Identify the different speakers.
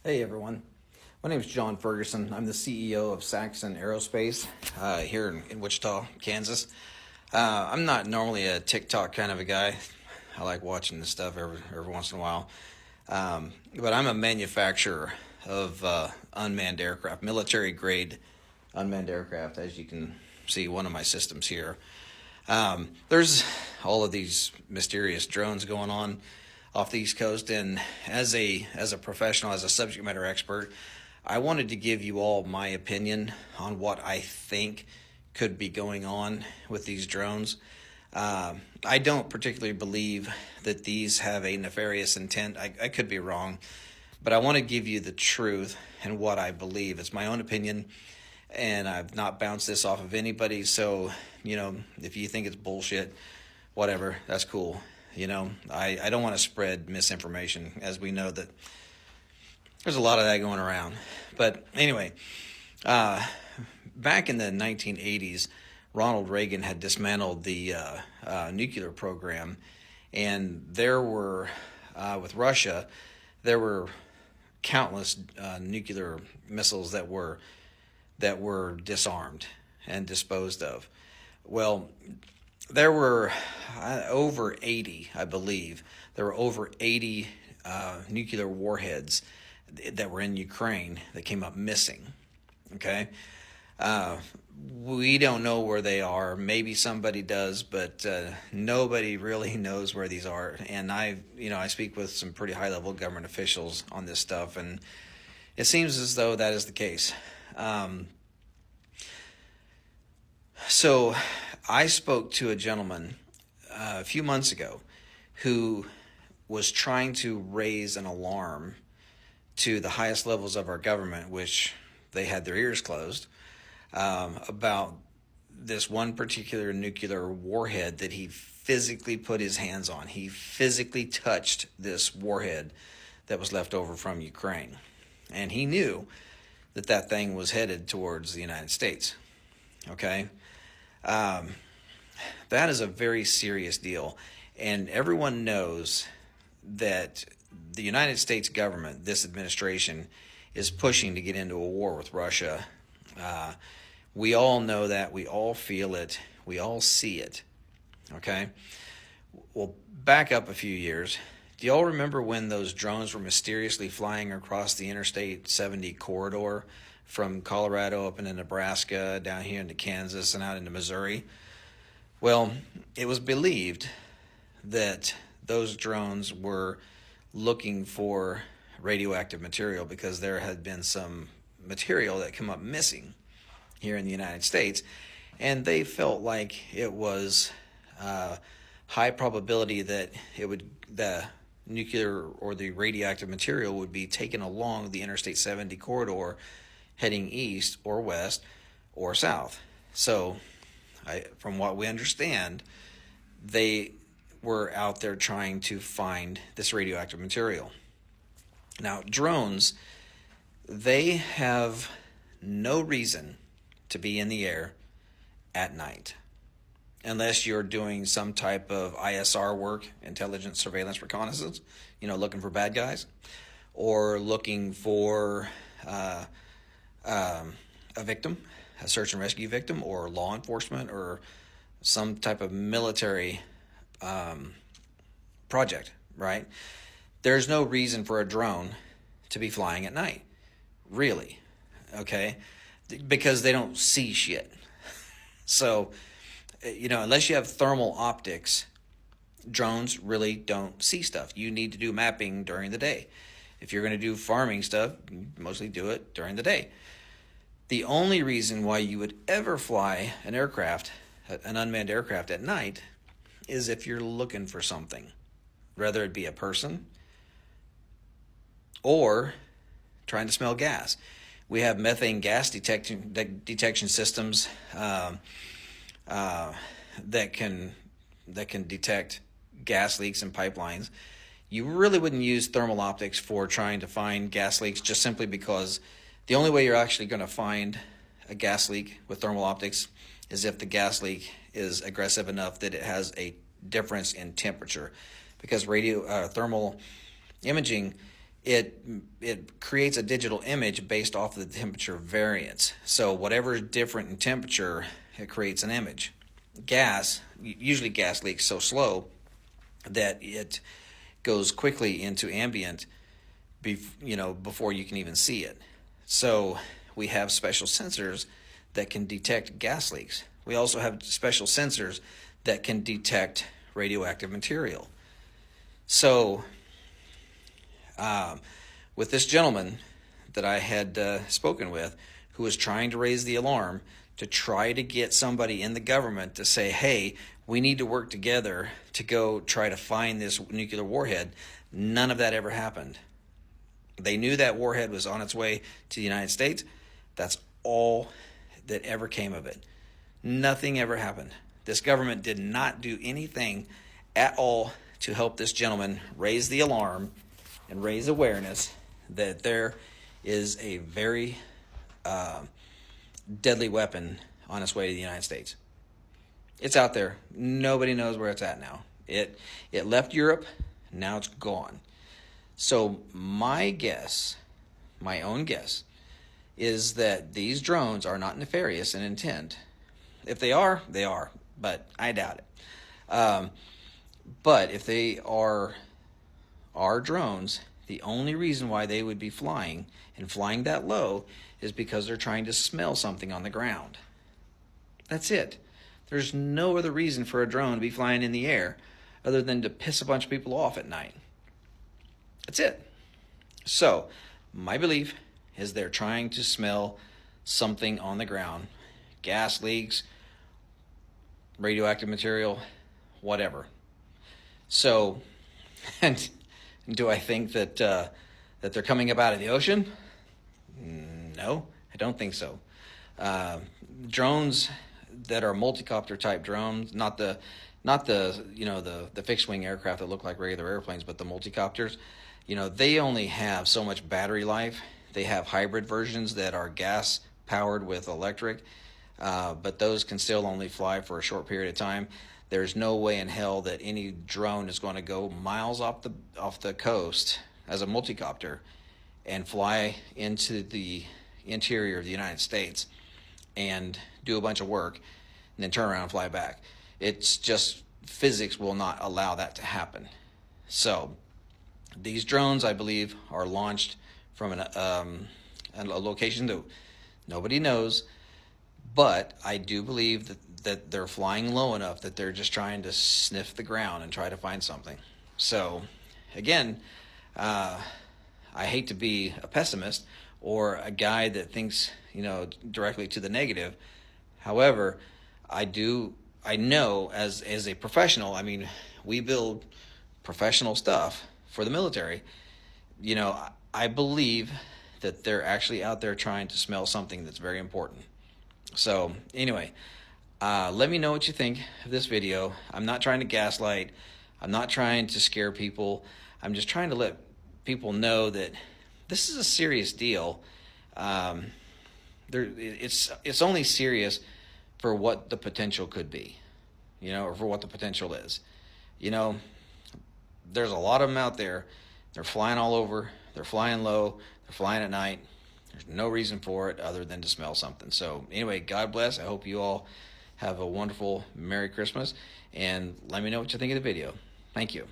Speaker 1: Hey everyone, my name is John Ferguson. I'm the CEO of Saxon Aerospace here in Wichita, Kansas. I'm not normally a TikTok kind of a guy. I like watching this stuff every once in a while. But I'm a manufacturer of unmanned aircraft, military grade unmanned aircraft, as you can see one of my systems here. There's all of these mysterious drones going on off the East Coast, and as a professional, as a subject matter expert, I wanted to give you all my opinion on what I think could be going on with these drones. I don't particularly believe that these have a nefarious intent. I could be wrong, but I want to give you the truth and what I believe. It's my own opinion, and I've not bounced this off of anybody. So, if you think it's bullshit, whatever, that's cool. I don't want to spread misinformation, as we know that there's a lot of that going around. But anyway, back in the 1980s, Ronald Reagan had dismantled the nuclear program, and there were, with Russia, there were countless nuclear missiles that were disarmed and disposed of. Well, there were over 80, I believe. There were over 80 nuclear warheads that were in Ukraine that came up missing. Okay? We don't know where they are. Maybe somebody does, but nobody really knows where these are. And I speak with some pretty high-level government officials on this stuff, and it seems as though that is the case. So I spoke to a gentleman a few months ago who was trying to raise an alarm to the highest levels of our government, which they had their ears closed, about this one particular nuclear warhead that he physically put his hands on. He physically touched this warhead that was left over from Ukraine. And he knew that that thing was headed towards the United States. Okay? That is a very serious deal. And everyone knows that the United States government, this administration, is pushing to get into a war with Russia. We all know that. We all feel it. We all see it. Okay? Well, back up a few years. Do y'all remember when those drones were mysteriously flying across the Interstate 70 corridor from Colorado up into Nebraska, down here into Kansas, and out into Missouri? Well, it was believed that those drones were looking for radioactive material because there had been some material that come up missing here in the United States, and they felt like it was high probability that the nuclear or the radioactive material would be taken along the Interstate 70 corridor heading east or west or south. So, from what we understand, they were out there trying to find this radioactive material. Now, drones, they have no reason to be in the air at night unless you're doing some type of ISR work, intelligence, surveillance, reconnaissance, looking for bad guys, or looking for a victim, a search and rescue victim, or law enforcement, or some type of military project, right? There's no reason for a drone to be flying at night, really, okay? Because they don't see shit. So, unless you have thermal optics, drones really don't see stuff. You need to do mapping during the day. If you're going to do farming stuff, you mostly do it during the day. The only reason why you would ever fly an unmanned aircraft at night, is if you're looking for something, whether it be a person or trying to smell gas. We have methane gas detection systems that can detect gas leaks in pipelines. You really wouldn't use thermal optics for trying to find gas leaks, just simply because the only way you're actually going to find a gas leak with thermal optics is if the gas leak is aggressive enough that it has a difference in temperature, because thermal imaging it creates a digital image based off of the temperature variance. So whatever is different in temperature, it creates an image. Usually gas leaks so slow that it goes quickly into ambient, before you can even see it. So we have special sensors that can detect gas leaks. We also have special sensors that can detect radioactive material. So with this gentleman that I had spoken with, who was trying to raise the alarm to try to get somebody in the government to say, hey, we need to work together to go try to find this nuclear warhead, none of that ever happened. They knew that warhead was on its way to the United States. That's all that ever came of it. Nothing ever happened. This government did not do anything at all to help this gentleman raise the alarm and raise awareness that there is a very deadly weapon on its way to the United States. It's out there. Nobody knows where it's at now. It left Europe. Now it's gone. So my own guess, is that these drones are not nefarious in intent. If they are, they are, but I doubt it. But if they are drones, the only reason why they would be flying and flying that low is because they're trying to smell something on the ground. That's it. There's no other reason for a drone to be flying in the air other than to piss a bunch of people off at night. That's it. So, my belief is they're trying to smell something on the ground. Gas leaks, radioactive material, whatever. So, and do I think that that they're coming up out of the ocean? No, I don't think so. Drones that are multi-copter type drones, not the fixed wing aircraft that look like regular airplanes, but the multi-copters, they only have so much battery life. They have hybrid versions that are gas powered with electric, but those can still only fly for a short period of time. There's no way in hell that any drone is going to go miles off the coast as a multi-copter and fly into the interior of the United States and do a bunch of work and then turn around and fly back. It's just physics will not allow that to happen. So these drones, I believe, are launched from a location that nobody knows, but I do believe that they're flying low enough that they're just trying to sniff the ground and try to find something. So again, I hate to be a pessimist or a guy that thinks directly to the negative. However, I know as a professional, we build professional stuff for the military. I believe that they're actually out there trying to smell something that's very important. So anyway, let me know what you think of this video. I'm not trying to gaslight. I'm not trying to scare people. I'm just trying to let people know that this is a serious deal. It's only serious for what the potential could be, or for what the potential is. There's a lot of them out there. They're flying all over. They're flying low. They're flying at night. There's no reason for it other than to smell something. So anyway, God bless. I hope you all have a wonderful Merry Christmas. And let me know what you think of the video. Thank you.